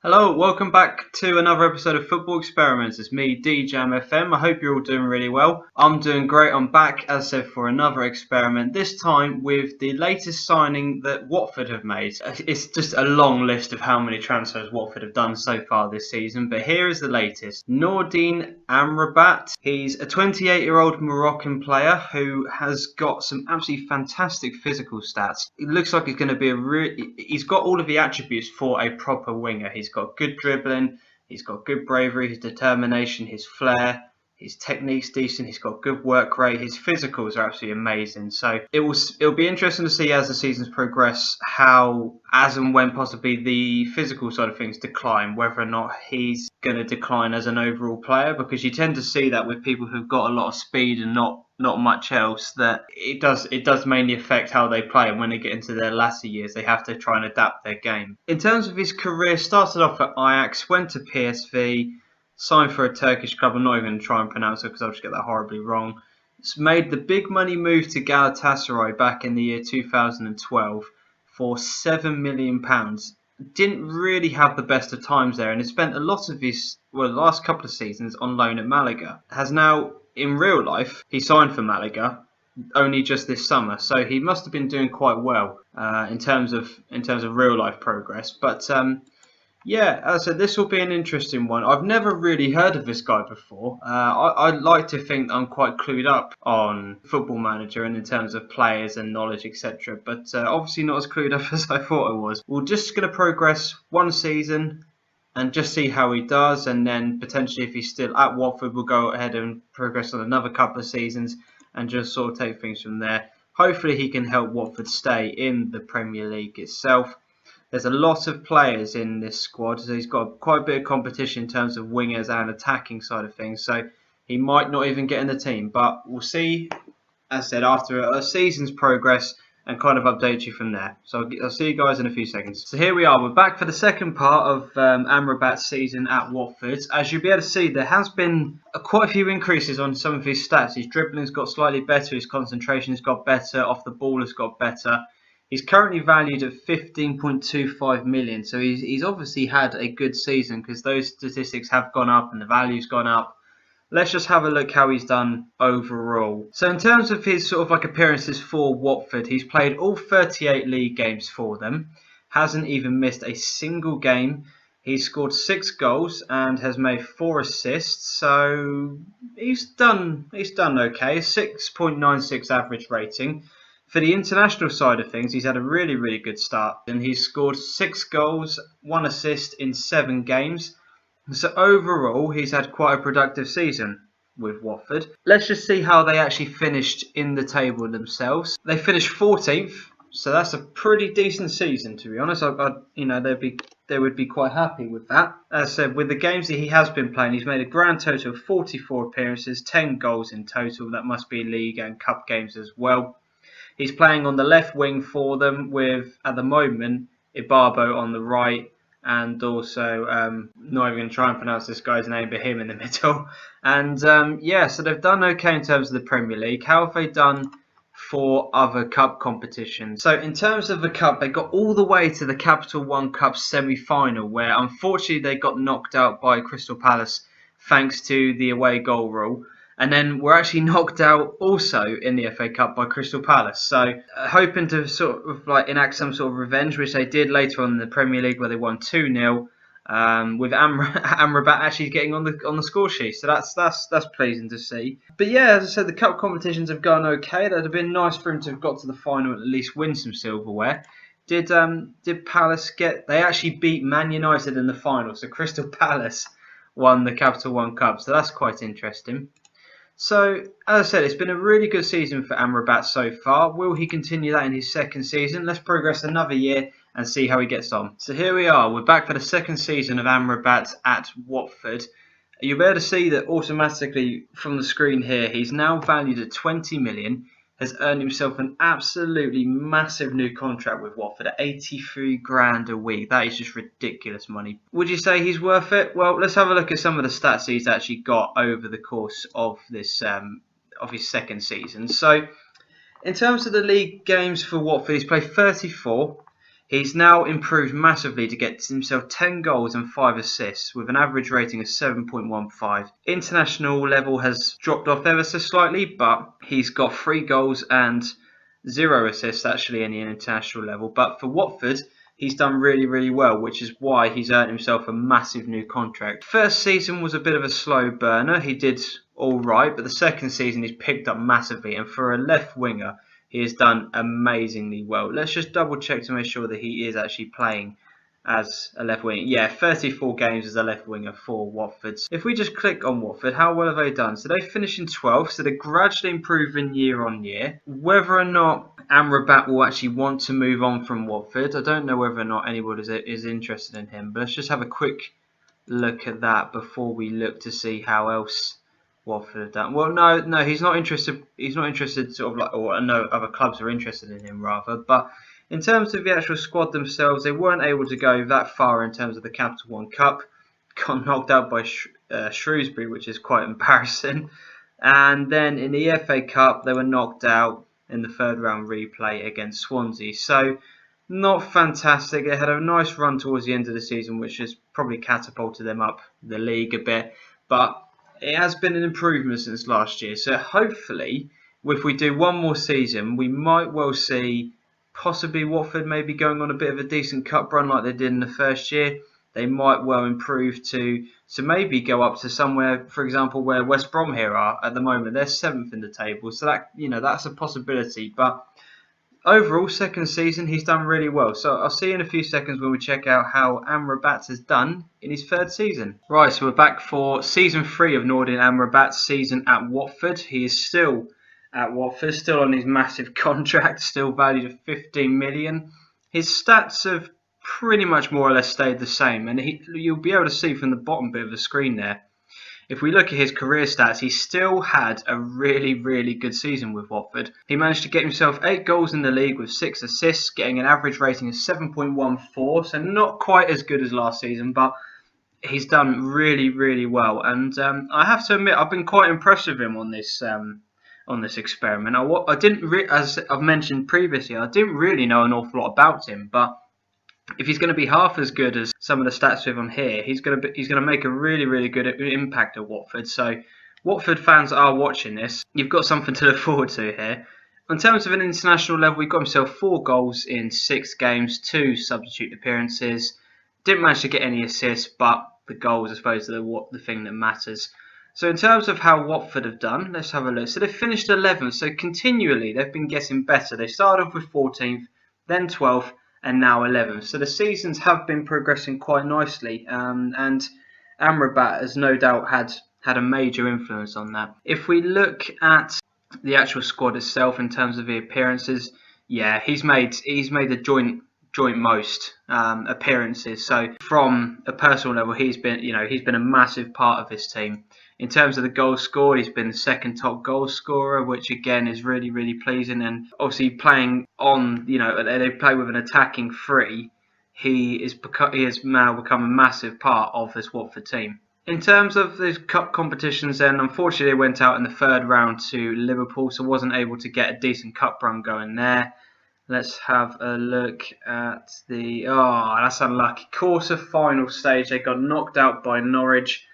Hello, welcome back to another episode of Football Experiments. It's me, DJam FM. I hope you're all doing really well. I'm doing great. I'm back, as said, for another experiment, this time with the latest signing that Watford have made. It's just a long list of how many transfers Watford have done so far this season, but here is the latest. Jordin Amrabat. He's a 28-year-old Moroccan player who has got some absolutely fantastic physical stats. It looks like he's going to be he's got all of the attributes for a proper winger. He's got good dribbling, he's got good bravery, his determination, his flair, his technique's decent, he's got good work rate, his physicals are absolutely amazing. So it'll be interesting to see as the seasons progress how, as and when possibly the physical side of things decline, whether or not he's going to decline as an overall player, because you tend to see that with people who've got a lot of speed and not much else, that it does mainly affect how they play, and when they get into their latter years they have to try and adapt their game. In terms of his career, started off at Ajax, went to PSV, signed for a Turkish club. I'm not even going to try and pronounce it because I'll just get that horribly wrong. It's made the big money move to Galatasaray back in the year 2012 for £7 million. Didn't really have the best of times there, and has spent a lot of his, the last couple of seasons on loan at Malaga. Has now, in real life, he signed for Malaga only just this summer, so he must have been doing quite well in terms of real life progress. But yeah, as I said, this will be an interesting one. I've never really heard of this guy before. I'd like to think I'm quite clued up on Football Manager and in terms of players and knowledge, etc. But obviously not as clued up as I thought I was. We're just going to progress one season and just see how he does, and then potentially if he's still at Watford, we'll go ahead and progress on another couple of seasons and just sort of take things from there. Hopefully he can help Watford stay in the Premier League itself. There's a lot of players in this squad, so he's got quite a bit of competition in terms of wingers and attacking side of things, so he might not even get in the team, but we'll see, as I said, after a season's progress, and kind of update you from there. So I'll see you guys in a few seconds. So here we are, we're back for the second part of Amrabat's season at Watford. As you'll be able to see, there has been quite a few increases on some of his stats. His dribbling's got slightly better, his concentration's got better, off the ball has got better. He's currently valued at 15.25 million, so he's obviously had a good season because those statistics have gone up and the value's gone up. Let's just have a look how he's done overall. So in terms of his sort of like appearances for Watford, he's played all 38 league games for them, hasn't even missed a single game. He's scored 6 goals and has made 4 assists, so he's done okay. 6.96 average rating. For the international side of things, he's had a really, really good start, and he's scored 6 goals, 1 assist in 7 games. So overall, he's had quite a productive season with Watford. Let's just see how they actually finished in the table themselves. They finished 14th, so that's a pretty decent season, to be honest. They would be quite happy with that. As I said, with the games that he has been playing, he's made a grand total of 44 appearances, 10 goals in total. That must be league and cup games as well. He's playing on the left wing for them with, at the moment, Ibarbo on the right, and also, not even going to try and pronounce this guy's name, but him in the middle. And yeah, so they've done okay in terms of the Premier League. How have they done for other cup competitions? So in terms of the cup, they got all the way to the Capital One Cup semi-final, where unfortunately they got knocked out by Crystal Palace thanks to the away goal rule. And then we're actually knocked out also in the FA Cup by Crystal Palace. So hoping to sort of like enact some sort of revenge, which they did later on in the Premier League where they won 2-0, with Amrabat actually getting on the score sheet. So that's pleasing to see. But yeah, as I said, the cup competitions have gone okay. That'd have been nice for him to have got to the final and at least win some silverware. Did Palace get? They actually beat Man United in the final. So Crystal Palace won the Capital One Cup. So that's quite interesting. So, as I said, it's been a really good season for Amrabat so far. Will he continue that in his second season? Let's progress another year and see how he gets on. So here we are. We're back for the second season of Amrabat at Watford. You'll be able to see that automatically from the screen here, he's now valued at 20 million. Has earned himself an absolutely massive new contract with Watford at 83 grand a week. That is just ridiculous money. Would you say he's worth it? Well, let's have a look at some of the stats he's actually got over the course of this of his second season. So, in terms of the league games for Watford, he's played 34. He's now improved massively to get himself 10 goals and 5 assists with an average rating of 7.15. International level has dropped off ever so slightly, but he's got 3 goals and 0 assists actually in the international level. But for Watford, he's done really, really well, which is why he's earned himself a massive new contract. First season was a bit of a slow burner. He did all right, but the second season he's picked up massively, and for a left winger, he has done amazingly well. Let's just double check to make sure that he is actually playing as a left winger. Yeah, 34 games as a left winger for Watford. If we just click on Watford, how well have they done? So they finished in 12th, so they're gradually improving year on year. Whether or not Amrabat will actually want to move on from Watford, I don't know whether or not anybody is interested in him, but let's just have a quick look at that before we look to see how else Watford have done. Well, no, he's not interested. He's not interested, sort of like, or no other clubs are interested in him rather. But in terms of the actual squad themselves, they weren't able to go that far in terms of the Capital One Cup. Got knocked out by Shrewsbury, which is quite embarrassing. And then in the FA Cup, they were knocked out in the third round replay against Swansea. So not fantastic. They had a nice run towards the end of the season, which has probably catapulted them up the league a bit. But it has been an improvement since last year. So hopefully, if we do one more season, we might well see possibly Watford maybe going on a bit of a decent cup run like they did in the first year. They might well improve to maybe go up to somewhere, for example, where West Brom here are at the moment. They're 7th in the table, so that, you know, that's a possibility. But overall, second season, he's done really well. So I'll see you in a few seconds when we check out how Amrabat has done in his third season. Right, so we're back for season 3 of Jordin Amrabat's season at Watford. He is still at Watford, still on his massive contract, still valued at 15 million. His stats have pretty much more or less stayed the same, and you'll be able to see from the bottom bit of the screen there. If we look at his career stats, he still had a really, really good season with Watford. He managed to get himself 8 goals in the league with 6 assists, getting an average rating of 7.14, so not quite as good as last season, but he's done really, really well. And I have to admit, I've been quite impressed with him on this experiment. I didn't, as I've mentioned previously, I didn't really know an awful lot about him, but if he's going to be half as good as some of the stats we have on here, he's going to make a really, really good impact at Watford. So Watford fans are watching this. You've got something to look forward to here. In terms of an international level, he got himself 4 goals in 6 games, 2 substitute appearances. Didn't manage to get any assists, but the goals, I suppose, are the thing that matters. So in terms of how Watford have done, let's have a look. So they finished 11th, so continually they've been getting better. They started off with 14th, then 12th, and now 11th. So the seasons have been progressing quite nicely, and Amrabat has no doubt had a major influence on that. If we look at the actual squad itself in terms of the appearances, yeah, he's made the joint most appearances. So from a personal level, he's been a massive part of this team. In terms of the goals scored, he's been the second top goal scorer, which again is really, really pleasing. And obviously playing on, they play with an attacking 3. He has now become a massive part of this Watford team. In terms of the cup competitions, then unfortunately they went out in the third round to Liverpool, so wasn't able to get a decent cup run going there. Let's have a look at that's unlucky. Quarter-final stage, they got knocked out by Norwich.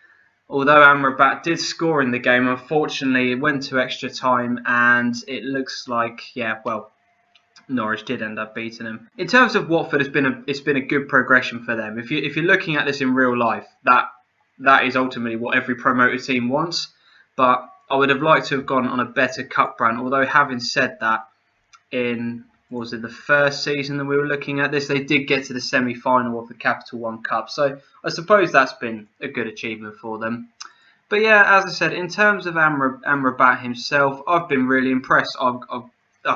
Although Amrabat did score in the game, unfortunately it went to extra time, and it looks like, Norwich did end up beating them. In terms of Watford, it's been a good progression for them. If you're looking at this in real life, that is ultimately what every promoted team wants. But I would have liked to have gone on a better cup run. Although having said that, in the first season that we were looking at this, they did get to the semi-final of the Capital One Cup. So I suppose that's been a good achievement for them. But yeah, as I said, in terms of Amrabat himself, I've been really impressed. I'm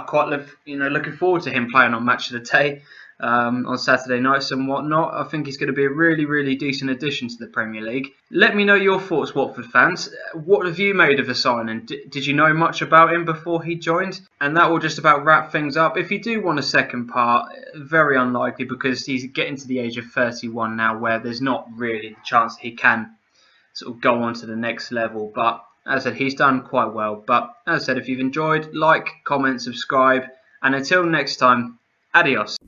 quite looking forward to him playing on Match of the Day on Saturday nights and whatnot. I think he's going to be a really, really decent addition to the Premier League. Let me know your thoughts, Watford fans. What have you made of the signing? Did you know much about him before he joined? And that will just about wrap things up. If you do want a second part, very unlikely, because he's getting to the age of 31 now, where there's not really the chance that he can sort of go on to the next level. But as I said, he's done quite well. But as I said, if you've enjoyed, like, comment, subscribe, and until next time, adios.